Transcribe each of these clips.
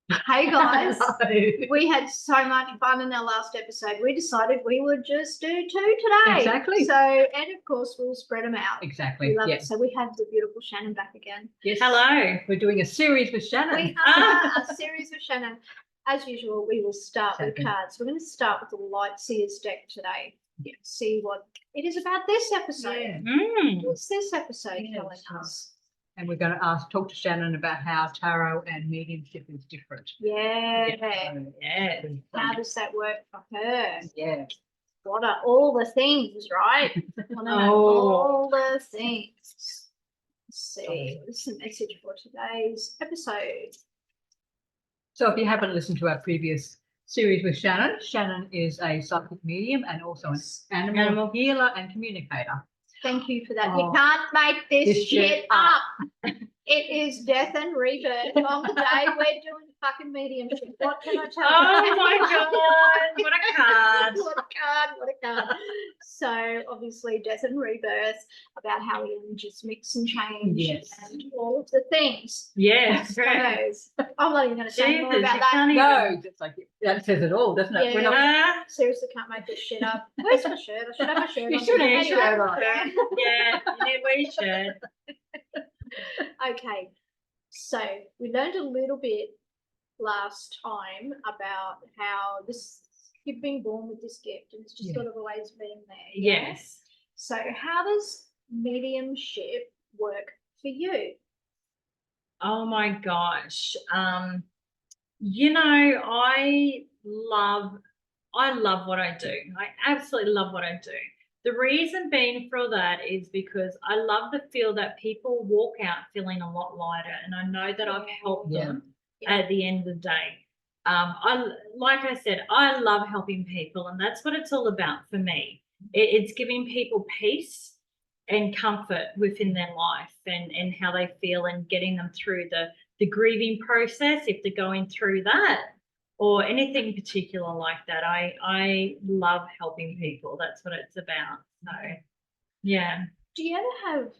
Hey guys, Hello. we had so much fun in our last episode. We decided we would just do 2 today. Exactly. So, and of course, we'll spread them out. Exactly. We love Yeah. it. So we have the beautiful Shannon back again. Yes. Hello. We're doing a series with Shannon. We are a series with Shannon. As usual, we will start with cards. We're going to start with the Light Seers deck today. Yeah. See what it is about this episode. Yeah. What's this episode Yeah. telling us? And we're going to talk to Shannon about how tarot and mediumship is different. Yeah. Yeah. How does that work for her? Yeah. What are all the things, right? I want to know all the things. Let's see. What's the message for today's episode? So if you haven't listened to our previous series with Shannon, Shannon is a psychic medium and also an animal healer and communicator. Thank you for that. You can't make this shit up. It is death and rebirth on the day we're doing fucking mediumship. What can I tell you? Oh my God, what a card. What a card, what a card. So obviously death and rebirth, about how we energies mix and change and all of the things. Yes, I'm not even going to say more about that. No, it's like that says it all, doesn't it? Yeah. We're not Seriously, can't make this shit up. Where's my shirt? I should have my shirt You on. should have your Anyway. shirt on. Yeah, we should. Okay, so we learned a little bit last time about how you've been born with this gift and it's just sort of always been there. Yes. So how does mediumship work for you? Oh my gosh. You know, I love what I do. I absolutely love what I do. The reason being for that is because I love the feel that people walk out feeling a lot lighter, and I know that I've helped them at the end of the day. Like I said, I love helping people, and that's what it's all about for me. It's giving people peace and comfort within their life and how they feel, and getting them through the grieving process if they're going through that, or anything particular like that. I love helping people. That's what it's about. So, yeah. Do you ever have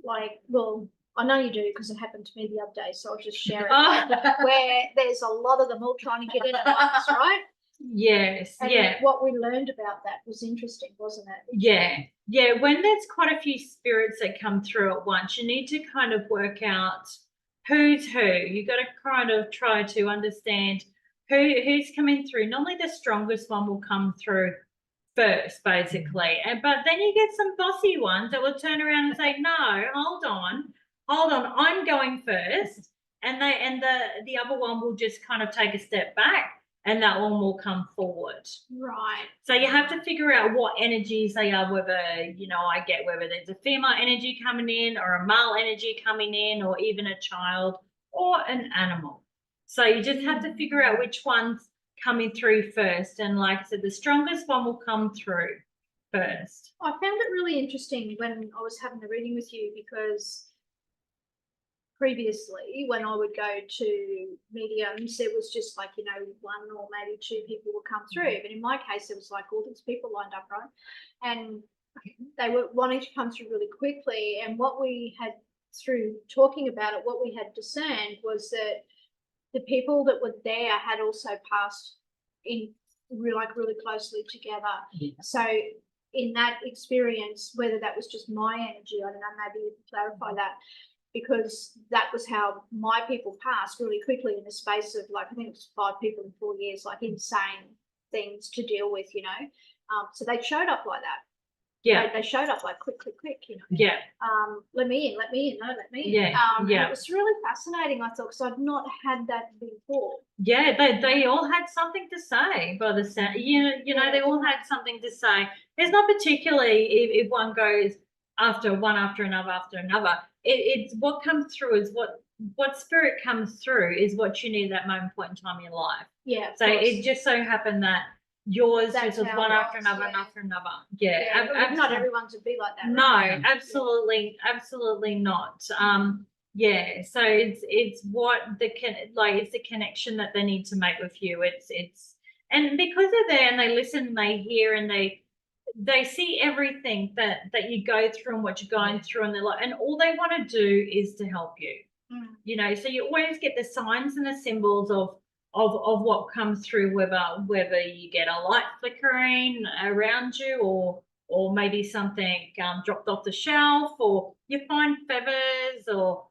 well, I know you do because it happened to me the other day, so I'll just share it. Where there's a lot of them all trying to get in at once, right? Yes. And what we learned about that was interesting, wasn't it? Yeah. Yeah. When there's quite a few spirits that come through at once, you need to kind of work out who's who. You got to kind of try to understand who's coming through. Normally the strongest one will come through first, basically. But then you get some bossy ones that will turn around and say, no, hold on, I'm going first. And the other one will just kind of take a step back, and that one will come forward. Right. So you have to figure out what energies they are, whether, whether there's a female energy coming in or a male energy coming in, or even a child or an animal. So you just have to figure out which one's coming through first. And like I said, the strongest one will come through first. I found it really interesting when I was having the reading with you, because previously when I would go to mediums, it was just like, one or maybe 2 people would come through. But in my case, it was like all these people lined up, right? And they were wanting to come through really quickly. And what we had, through talking about it, what we had discerned was that the people that were there had also passed in really closely together. Yeah. So in that experience, whether that was just my energy, I don't know, maybe you can clarify that, because that was how my people passed really quickly in the space of I think it was 5 people in 4 years, insane things to deal with, so they showed up like that. Yeah. They showed up quick, Yeah. Let me in, let me in, no, let me in. Yeah. It was really fascinating, I thought, because I've not had that before. Yeah, they all had something to say by the sound. They all had something to say. It's not particularly if one goes after another. It's what comes through is what spirit comes through is what you need at that moment point in time in your life. Yeah. So it just so happened that yours was one after another. Yeah. Not everyone's would be like that. No, right? absolutely not. Yeah, so it's what it's the connection that they need to make with you. It's and because they're there and they listen and they hear and they see everything that you go through and what you're going through, and they're like, and all they want to do is to help you. So you always get the signs and the symbols of of what comes through, whether you get a light flickering around you, or maybe something dropped off the shelf, or you find feathers or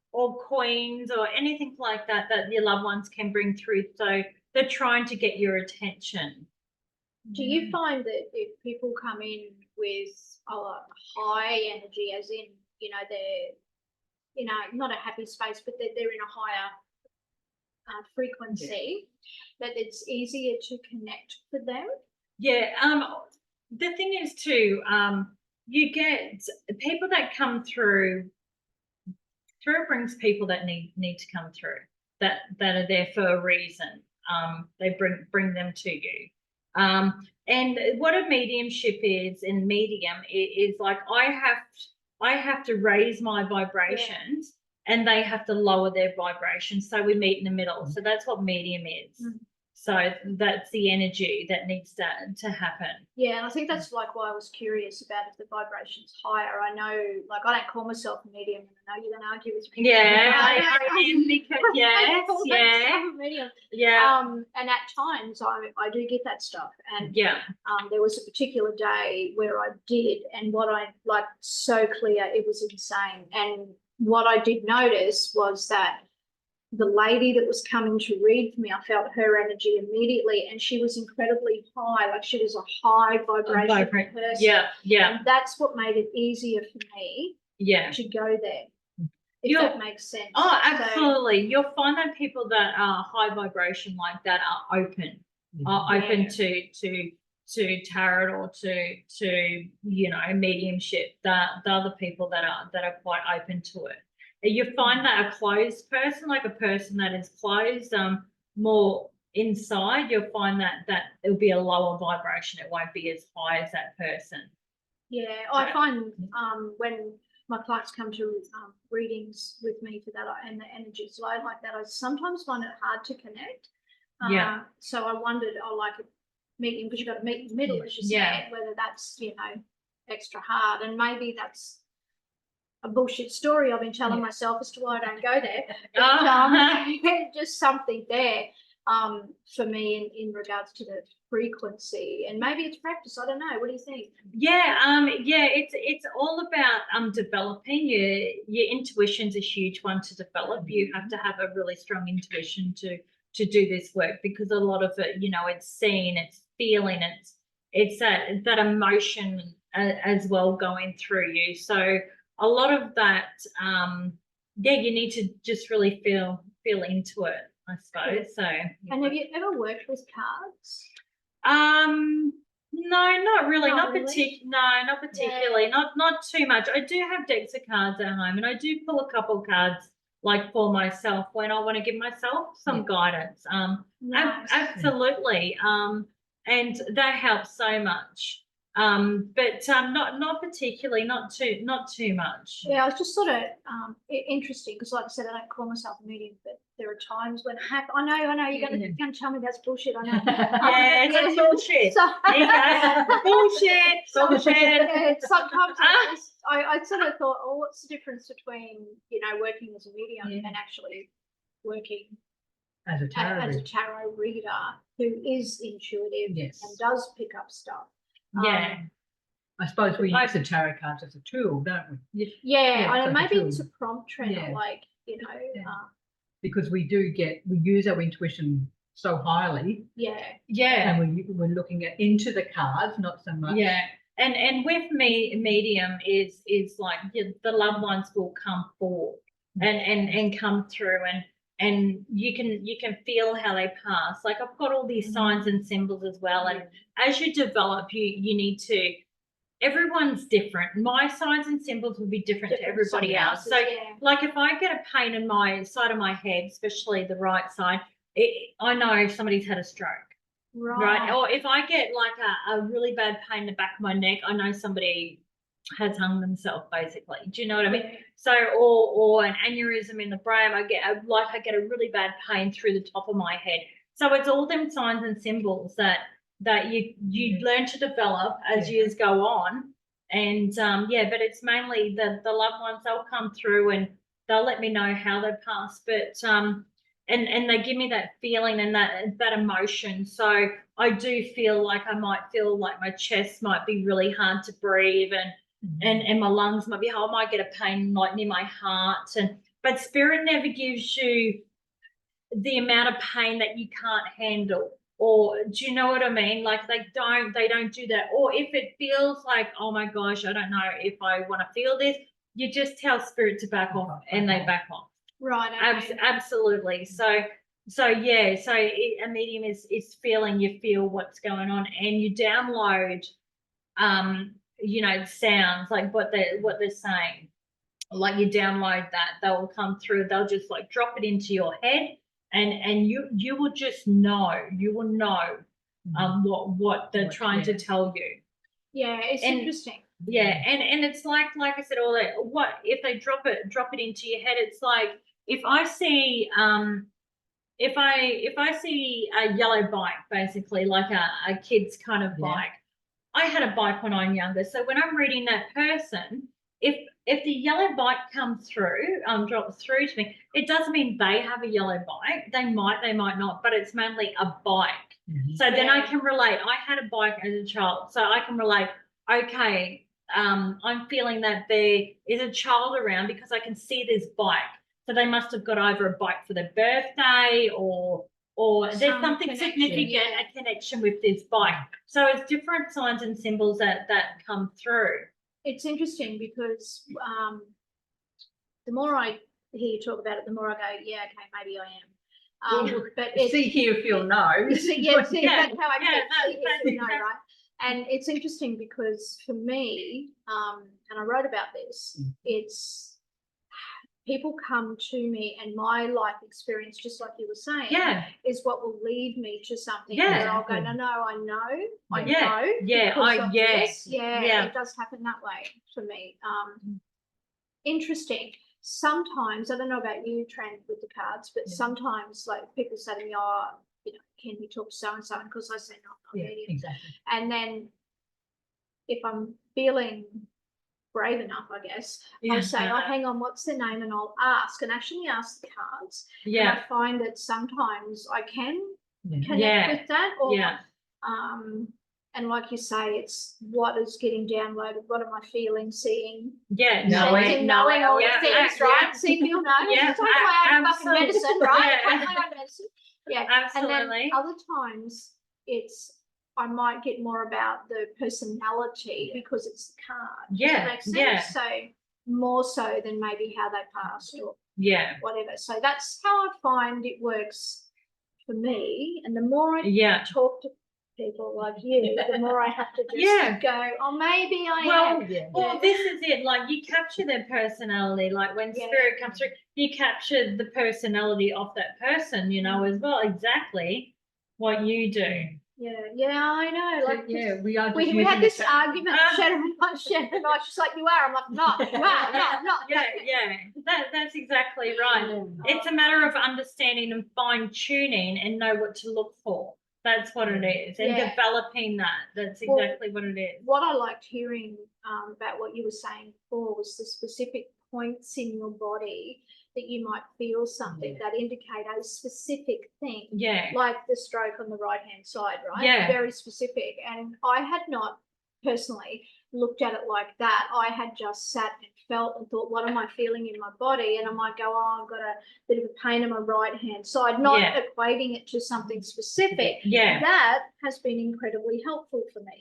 coins or anything like that your loved ones can bring through. So they're trying to get your attention. Do you find that if people come in with high energy, as in, they're, not a happy space, but they're in a higher frequency, that it's easier to connect for them? Yeah. The thing is too, you get people that come through. Through brings people that need to come through, that are there for a reason. They bring them to you. And what a mediumship is, in medium, is like I have to raise my vibrations, and they have to lower their vibrations, so we meet in the middle. So that's what medium is. So that's the energy that needs to happen. Yeah, and I think that's like why I was curious about if the vibration's higher. I know, like, I don't call myself a medium, and I know you're going to argue with me. Yeah, I am, because I call yeah, myself a medium. yeah, And at times I do get that stuff, and yeah. there was a particular day where I did, and what I like so clear, it was insane. And what I did notice was that the lady that was coming to read for me, I felt her energy immediately, and she was incredibly high, like she was a high vibration person. Yeah, yeah. And that's what made it easier for me to go there, if that makes sense. Oh, absolutely. You'll find that people that are high vibration like that are open, to tarot, or to mediumship. The other people that are quite open to it. You find that a closed person, like a person that is closed, more inside, you'll find that it'll be a lower vibration. It won't be as high as that person. Yeah, I find when my clients come to readings with me for that, and the energy's low like that, I sometimes find it hard to connect. So I wondered, like a medium, because you've got to meet in the middle, as you said, whether that's, extra hard. And maybe that's a bullshit story I've been telling myself as to why I don't go there. But, just something there for me in regards to the frequency, and maybe it's practice. I don't know. What do you think? It's all about developing your intuition's a huge one to develop. You have to have a really strong intuition to do this work, because a lot of it, it's seeing, it's feeling, it's that emotion as well going through you. So a lot of that, you need to just really feel into it, I suppose. So. And have you ever worked with cards? No, not really. Not really? not particularly. Not too much. I do have decks of cards at home, and I do pull a couple cards, like, for myself when I want to give myself some guidance. Nice. Absolutely. And that helps so much. But not particularly, not too much. Yeah, I was just sort of interesting, because, like I said, I don't call myself a medium, but there are times when it happens. I know, you're going to tell me that's bullshit. I know. It's bullshit. So, Bullshit. Yeah, sometimes I sort of thought, what's the difference between working as a medium and actually working as a tarot reader who is intuitive and does pick up stuff. I suppose we use the tarot cards as a tool, don't we? I know, maybe it's a prompt trigger, because we use our intuition so highly. And we're looking into the cards, not so much. And with me, medium is like the loved ones will come forward and come through, and you can feel how they pass. Like, I've got all these signs and symbols as well, and as you develop, you need to. Everyone's different. My signs and symbols will be different to everybody else. So, like, if I get a pain in my side of my head, especially the right side, I know somebody's had a stroke. Right. Or if I get like a really bad pain in the back of my neck, I know somebody has hung themselves, basically. Do you know what I mean? So, or an aneurysm in the brain, I get a really bad pain through the top of my head. So it's all them signs and symbols that you learn to develop as years go on. And but it's mainly the loved ones. They'll come through and they'll let me know how they pass. But and they give me that feeling and that emotion. So I do feel like I might feel like my chest might be really hard to breathe, and my lungs might be, I might get a pain like near my heart, but spirit never gives you the amount of pain that you can't handle. Or do you know what I mean? Like they don't do that. Or if it feels like, oh my gosh, I don't know if I want to feel this, you just tell spirit to back off, and they back off. Right. Okay. Absolutely. So yeah, so a medium is feeling, you feel what's going on, and you download sounds like what they're saying. Like you download that, they'll come through, they'll just like drop it into your head, and you will just know, what they're trying to tell you. Yeah, it's interesting. Yeah, and it's like I said, all that, what if they drop it into your head? It's like if I see if I see a yellow bike, basically like a kid's kind of bike. I had a bike when I'm younger, so when I'm reading that person, if the yellow bike comes through, drops through to me, it doesn't mean they have a yellow bike. They might not, but it's mainly a bike. So then I can relate. I had a bike as a child, so I can relate. Okay, I'm feeling that there is a child around because I can see this bike. So they must have got either a bike for their birthday, or there's something significant, a connection with this bike. So it's different signs and symbols that come through. It's interesting because the more I hear you talk about it, the more I go, yeah, okay, maybe I am. But see, hear, feel, know. That's how I see, feel, know, right? And it's interesting because for me, and I wrote about this, it's people come to me, and my life experience, just like you were saying, is what will lead me to something where I'll go, no, I know. This. It does happen that way for me. Interesting. Sometimes, I don't know about you, Tren, with the cards, but sometimes like people say to me, oh, can you talk to so-and-so? And of course I say, no, I'm not medium. Exactly. And then if I'm feeling brave enough, I guess, I'll say, oh, hang on, what's their name? And I'll ask, and actually ask the cards. And I find that sometimes I can connect with that, or and like you say, it's what is getting downloaded, what am I feeling, seeing, knowing all these things, right? See, feel, know. Take my own fucking medicine, right? Take my own medicine. Yeah, absolutely. And then other times I might get more about the personality because it's the card. Does that make sense? So more so than maybe how they passed or whatever. So that's how I find it works for me. And the more I talk to people like you, the more I have to just go, oh, maybe I am. Well, this is it. Like you capture their personality. Like when spirit comes through, you capture the personality of that person, as well. Exactly what you do. Yeah, I know. Like, we had this argument, Shannon and I. She's like, you are. I'm like, not. You are. Not. That's exactly right. It's a matter of understanding and fine tuning and know what to look for. That's what it is, and developing that. That's exactly what it is. What I liked hearing about what you were saying before was the specific points in your body that you might feel something that indicate a specific thing. Like the stroke on the right-hand side, right? Very specific. And I had not personally looked at it like that. I had just sat and felt and thought, what am I feeling in my body? And I might go, oh, I've got a bit of a pain in my right-hand side, not equating it to something specific. That has been incredibly helpful for me.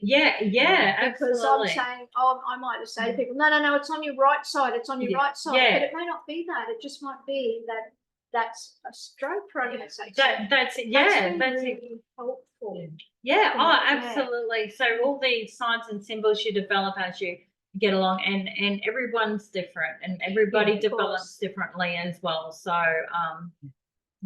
absolutely. Because I'm saying, I might have said to people, no, it's on your right side. It's on your right side. But it may not be that. It just might be that that's a stroke, for argument's sake. That's really helpful. Absolutely. So all these signs and symbols you develop as you get along, and everyone's different, and everybody develops differently as well. So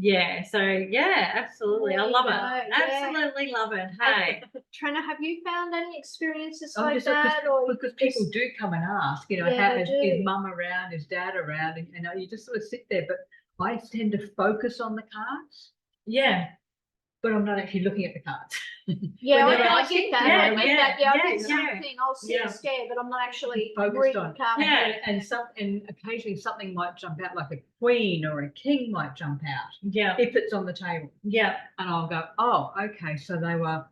absolutely. I love it. Absolutely love it. Hey, Trina, have you found any experiences like that? Because people do come and ask, how is mum around, is dad around, and you just sort of sit there. But I tend to focus on the cards. but I'm not actually looking at the cards. Yeah, When they're I asking, get that. yeah, I get that. yeah, Yeah, I get the yeah, same thing. I'll see yeah. a stare, but I'm not actually Focused reading on. the card. Yeah. And occasionally something might jump out, like a queen or a king might jump out Yeah, if it's on the table, yeah, and I'll go, oh, okay, so they were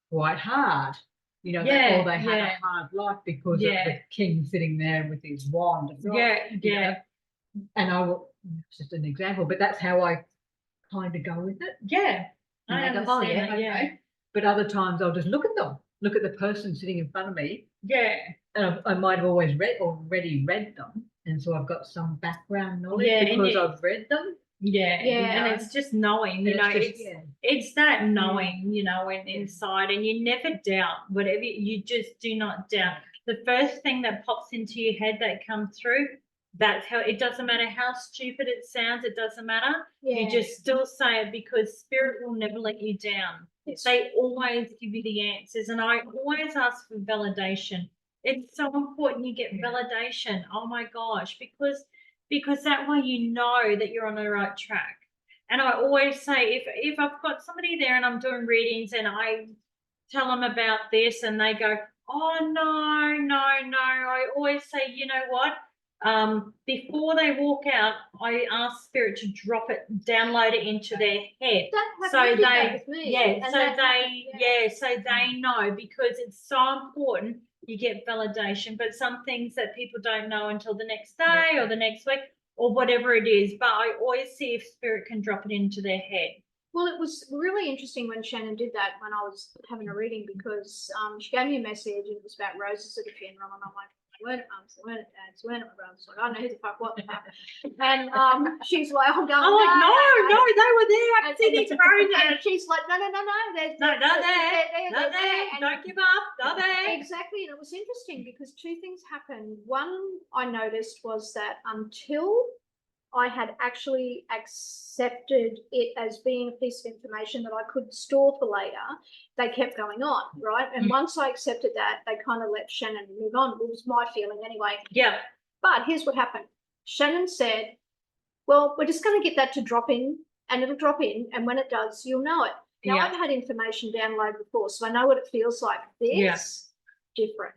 quite hard, you know, Yeah, or they had yeah. a hard life because of Yeah. the king sitting there with his wand. And yeah, you know, yeah, and I will, it's just an example, but that's how I kind of go with it. yeah. I And I go, oh understand yeah, that, yeah, okay. But other times I'll just look at them, look at the person sitting in front of me, yeah, and I might have already read them, and so I've got some background knowledge Yeah, and because it- I've read them. yeah, Yeah. and it's just knowing, you And know, it's just, it's that knowing, you know, and inside, and you never doubt whatever you just do not doubt. The first thing that pops into your head that comes through, that's how it doesn't matter how stupid it sounds, it doesn't matter. Yeah. You just still say it because spirit will never let you down. It's- They always give you the answers, and I always ask for validation. It's so important you get Yeah. validation. Oh my gosh, because that way you know that you're on the right track. And I always say if I've got somebody there and I'm doing readings and I tell them about this and they go, oh no, I always say, you know what? Before they walk out, I ask spirit to drop it, download it into their head. That So happened, you did that they, with me. yeah, and so that they, happened, yeah, so they know because it's so important you get validation. But some things that people don't know until the next day or the next week or whatever it is. But I always see if spirit can drop it into their head. Well, it was really interesting when Shannon did that when I was having a reading because she gave me a message and it was about roses at a funeral and I'm like, weren't at mum's, they weren't at dad's, weren't at my brother's. Like, I don't know who the fuck, what the fuck. And she's like, I'm going, I'm like, no, they were there. I And- can see these roses. And she's like, no, they're No, they're there. they're They're there. And Don't give up. They're there. exactly, and it was interesting because two things happened. One I noticed was that until I had actually accepted it as being a piece of information that I could store for later, they kept going on, right? And once I accepted that, they kind of let Shannon move on. It was my feeling anyway. Yeah. But here's what happened. Shannon said, well, we're just going to get that to drop in and it'll drop in. And when it does, you'll know it. Now, Yeah. I've had information download before, so I know what it feels like. This, different.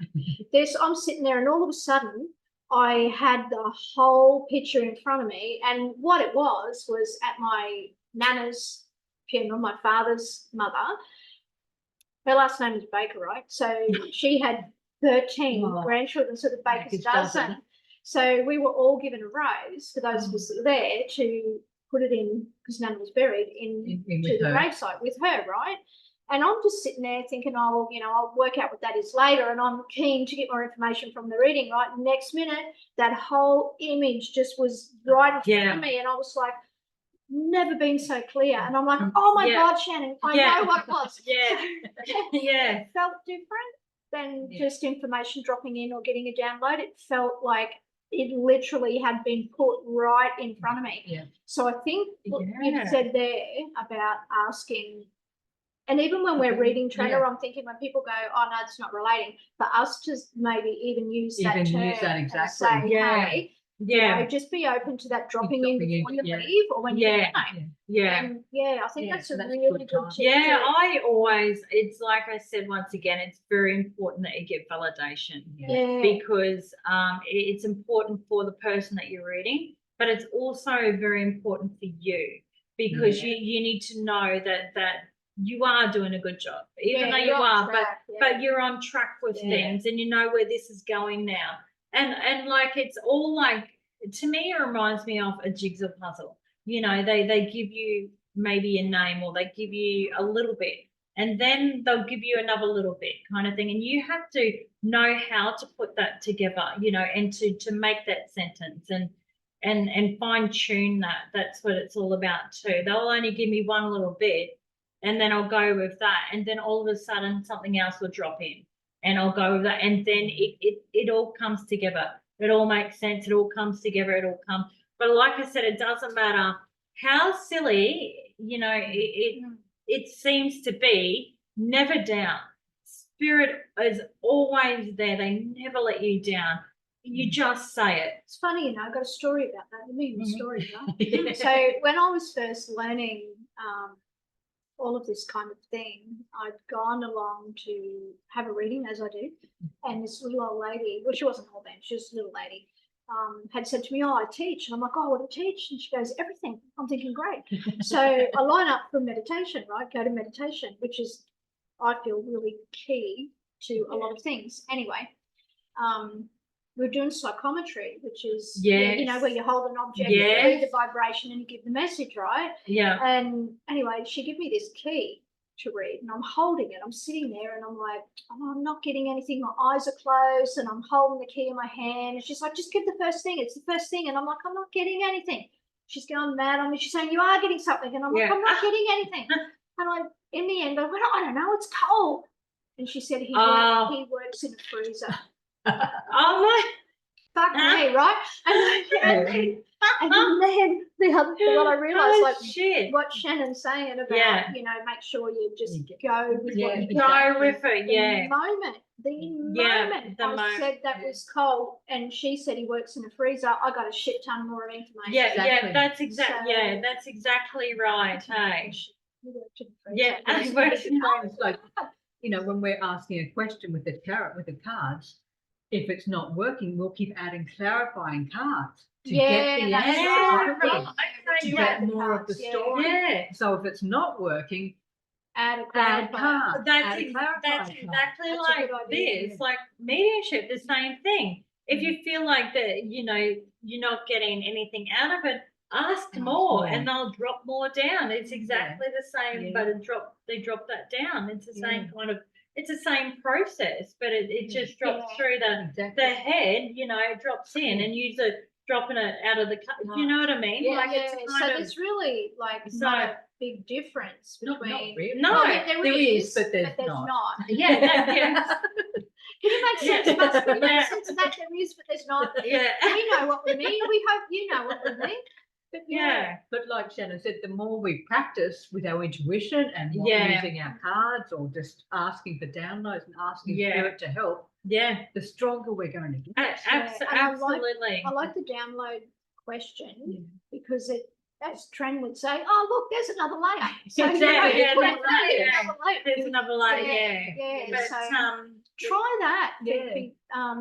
This, I'm sitting there and all of a sudden, I had the whole picture in front of me. And what it was at my nana's funeral, my father's mother. Her last name is Baker, right? So she had 13 grandchildren, so the Baker's dozen. So we were all given a rose for those of us that were there to put it in, because Nana was buried to the gravesite with her, right? And I'm just sitting there thinking, oh, well, you know, I'll work out what that is later. And I'm keen to get more information from the reading, right? Next minute, that whole image just was right in front of me. And I was like, never been so clear. And I'm like, oh my God, Shannon, I know what it was. It felt different than just information dropping in or getting a download. It felt like it literally had been put right in front of me. So I think what you've said there about asking, and even when we're reading Trainer, I'm thinking when people go, oh no, it's not relating, for us to maybe even use that term exactly. and say, hey, you know, just be open to that dropping in before you leave or when you get home. And I think that's a really good tip. Yeah, I always, it's like I said, once again, it's very important that you get validation because it's important for the person that you're reading, but it's also very important for you because you need to know that you are doing a good job, even though you are, but you're on track with things and you know where this is going now. And like, it's all like, to me, it reminds me of a jigsaw puzzle. You know, they give you maybe a name or they give you a little bit and then they'll give you another little bit kind of thing. And you have to know how to put that together, you know, and to make that sentence and fine tune that. That's what it's all about too. They'll only give me one little bit and then I'll go with that. And then all of a sudden something else will drop in and I'll go with that. And then it all comes together. It all makes sense. It all comes together. It all comes. But like I said, it doesn't matter how silly, you know, it seems to be. Never down. Spirit is always there. They never let you down. You just say it. It's funny, you know, I've got a story about that. I mean, the story, right? So when I was first learning all of this kind of thing, I'd gone along to have a reading, as I do, and this little old lady, well, she wasn't old then, she was a little lady, had said to me, "Oh, I teach." And I'm like, "Oh, what do you teach?" And she goes, "Everything." I'm thinking, great. So I line up for meditation, right? Go to meditation, which is, I feel, really key to a lot of things. Anyway, we're doing psychometry, which is, you know, where you hold an object, you read the vibration and you give the message, right? Yeah. And anyway, she gave me this key to read, and I'm holding it. I'm sitting there and I'm like, "Oh, I'm not getting anything. My eyes are closed and I'm holding the key in my hand." And she's like, "Just give the first thing. It's the first thing." And I'm like, "I'm not getting anything." She's going mad on me. She's saying, "You are getting something." And I'm like, "I'm not getting anything." And in the end, I went, "I don't know. It's cold." And she said, he works in a freezer. Oh my. Fuck me, right? And then the other thing, what I realised, shit. what Shannon's saying about, you know, make sure you just go with what you go with it. The moment I said that was cold, and she said he works in a freezer, I got a shit ton more of information. Yeah, that's exactly. That's exactly right. Hey. He worked in a freezer. Yeah, he works in a It's like, you know, when we're asking a question with the tarot, with the cards, if it's not working, we'll keep adding clarifying cards to get the answer, to get more of the story. Yeah. So if it's not working, add cards. That's exactly like this. Like mediumship, the same thing. If you feel like that, you know, you're not getting anything out of it, ask more and they'll drop more down. It's exactly the same, but they drop that down. It's the same kind of, it's the same process, but it just drops through the head, you know, it drops in and use it dropping it out of the cup. You know what I mean? Yeah, like it's so there's really like not a big difference between. Not really. No, well, there really is, but there's not. Yeah, Can you make sense? Must be make sense of that. There is, but there's not. Yeah. We know what we mean. We hope you know what we mean. But but like Shannon said, the more we practice with our intuition and using our cards or just asking for downloads and asking spirit to help, the stronger we're going to get. Absolutely. I like the download question because it, as Tren would say, "Oh, look, there's another layer." So there's another layer. Yeah. But, so try that.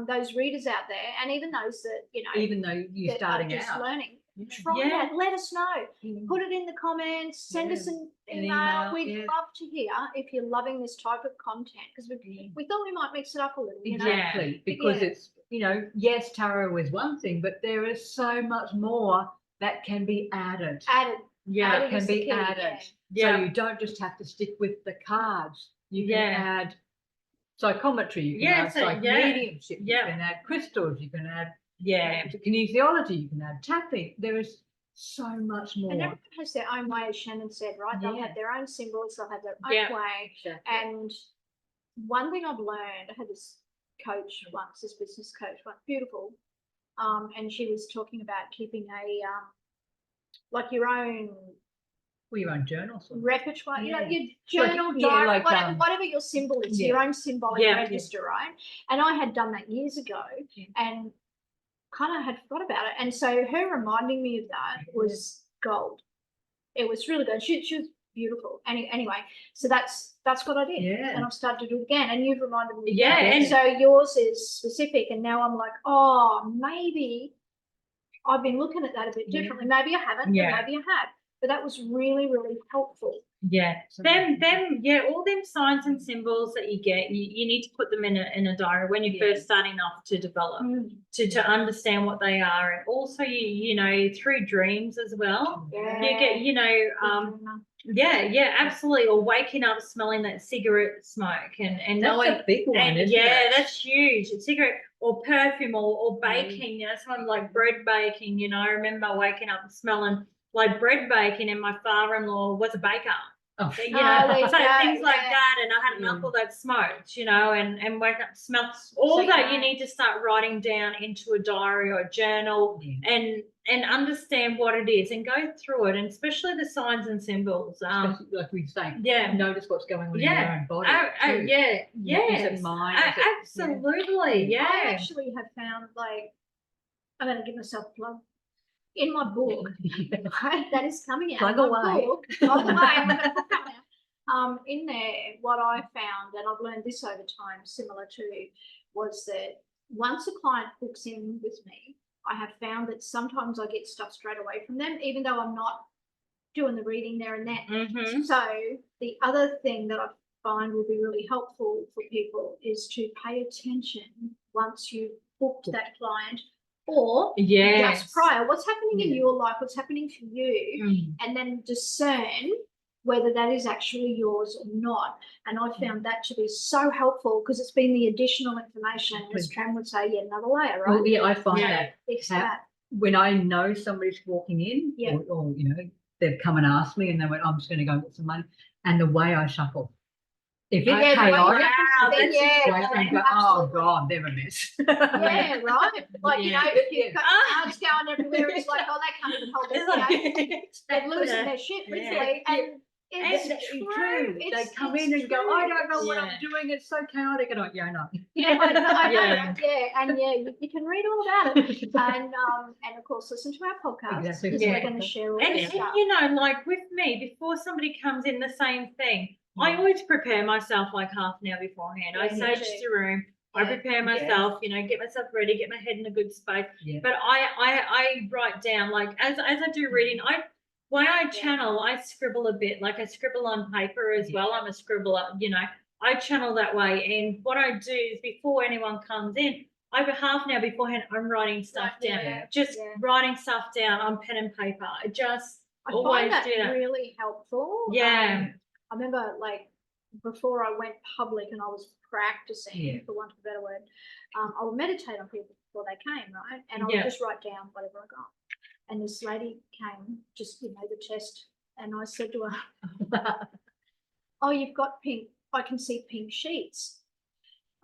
Those readers out there, and even those that, you know, even though you're starting out learning. Try that. Let us know. Put it in the comments. Send us an email. We'd love to hear if you're loving this type of content, because we thought we might mix it up a little. Exactly, you know? because it's, you know, yes, tarot is one thing, but there is so much more that can be added. Added can be added. So you don't just have to stick with the cards. You can add psychometry. You can add mediumship. You can add crystals. You can add kinesiology, you can add tapping. There is so much more. And everyone has their own way, as Shannon said, right? They'll have their own symbols, they'll have their own way. And one thing I've learned, I had this coach once, this business coach, beautiful. And she was talking about keeping a like your own journal repertoire, you know, your journal, diary, whatever your symbol is, your own symbolic register, right? And I had done that years ago and kind of had forgot about it. And so her reminding me of that was gold. It was really good. She was beautiful. Anyway, so that's what I did. And I've started to do it again. And you've reminded me. And so yours is specific. And now I'm like, oh, maybe I've been looking at that a bit differently. Maybe I haven't, but maybe I have. But that was really, really helpful. All them signs and symbols that you get, you need to put them in a diary when you're first starting off to develop, to understand what they are. And also you know, through dreams as well. You get, you know, absolutely. Or waking up smelling that cigarette smoke and that's knowing a big one, isn't it? that's huge. A cigarette or perfume or baking, you know, something like bread baking, you know. I remember waking up and smelling like bread baking, and my father-in-law was a baker. You know, so things like that, and I had an uncle that smoked, you know, and wake up, smell all that. You need to start writing down into a diary or a journal, and understand what it is, and go through it, and especially the signs and symbols. Especially, like we say, notice what's going on in your own body. Is it mine? Absolutely, I actually have found, like, I'm going to give myself a plug. In my book, that is coming out. Plug away. Plug away. I'm going to put that out. In there, what I found, and I've learned this over time, similar to, was that once a client books in with me, I have found that sometimes I get stuff straight away from them, even though I'm not doing the reading there and then. So the other thing that I find will be really helpful for people is to pay attention once you've booked that client, or just prior, what's happening in your life, what's happening for you, and then discern whether that is actually yours or not. And I found that to be so helpful because it's been the additional information, as Tren would say, yet another layer, right? Well, yeah, I find that It's that. when I know somebody's walking in, or you know, they've come and asked me, and they went, "I'm just going to go and get some money," and the way I shuffle. If it's chaotic, oh God, they're a mess. Yeah, right. Like, you know, if you've got cards going everywhere, it's like, oh, they can't even hold their they're losing their shit, literally. And it's true. They come in and go, I don't know what I'm doing. It's so chaotic. And I'm like, I know. And you can read all about it. And of course, listen to our podcast. Exactly. Because we're going to share all this stuff. And, you know, like with me, before somebody comes in, the same thing. I always prepare myself like half an hour beforehand. I sage the room. I prepare myself, you know, get myself ready, get my head in a good space. But I write down, like, as I do reading, when I channel, I scribble a bit, like I scribble on paper as well. I'm a scribbler, you know, I channel that way. And what I do is before anyone comes in, over half an hour beforehand, I'm writing stuff down, writing stuff down on pen and paper. I always find that really helpful. Yeah. I remember, like, before I went public and I was practicing, for want of a better word, I would meditate on people before they came, right? And I would just write down whatever I got. And this lady came, just, you know, the test, and I said to her, oh, you've got pink, I can see pink sheets.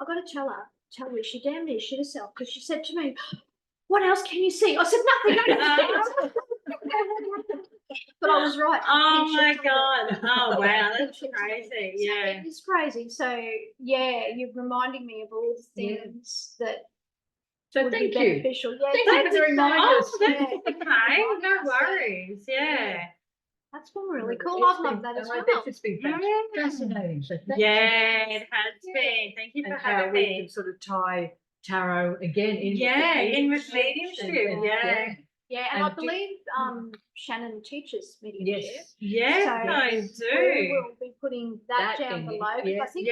I've got to tell her she damn near shit herself, because she said to me, what else can you see? I said, nothing. But I was right. Oh my God. Oh wow, that's crazy. Yeah. It's crazy. So yeah, you're reminding me of all the things that would be beneficial. Yeah, thank you for the reminders. That's okay. No worries. Yeah. That's been really cool. I've loved that as well. It's been fascinating. So it has been. Thank you for having me. We can sort of tie tarot again in with mediumship. Yeah, and I believe Shannon teaches mediumship. Yes, so I do. We'll be putting that down below. I think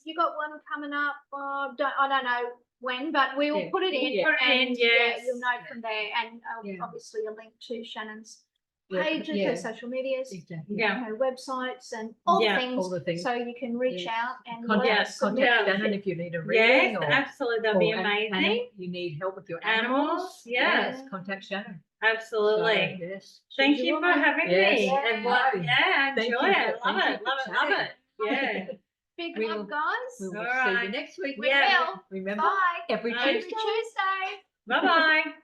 you got one coming up. I don't know when, but we will put it in. And you'll know from there. And obviously a link to Shannon's pages, her social medias, her websites, and all the things. So you can reach out and contact Shannon if you need a reading. Yes, absolutely, that'd be amazing. You need help with your animals. Yes, contact Shannon. Absolutely. So, yes. Thank you for having me. Yeah, I enjoy it. Love it. Yeah. Big love, guys. We will see you next week. We will. Remember, Bye. every Tuesday. Bye-bye.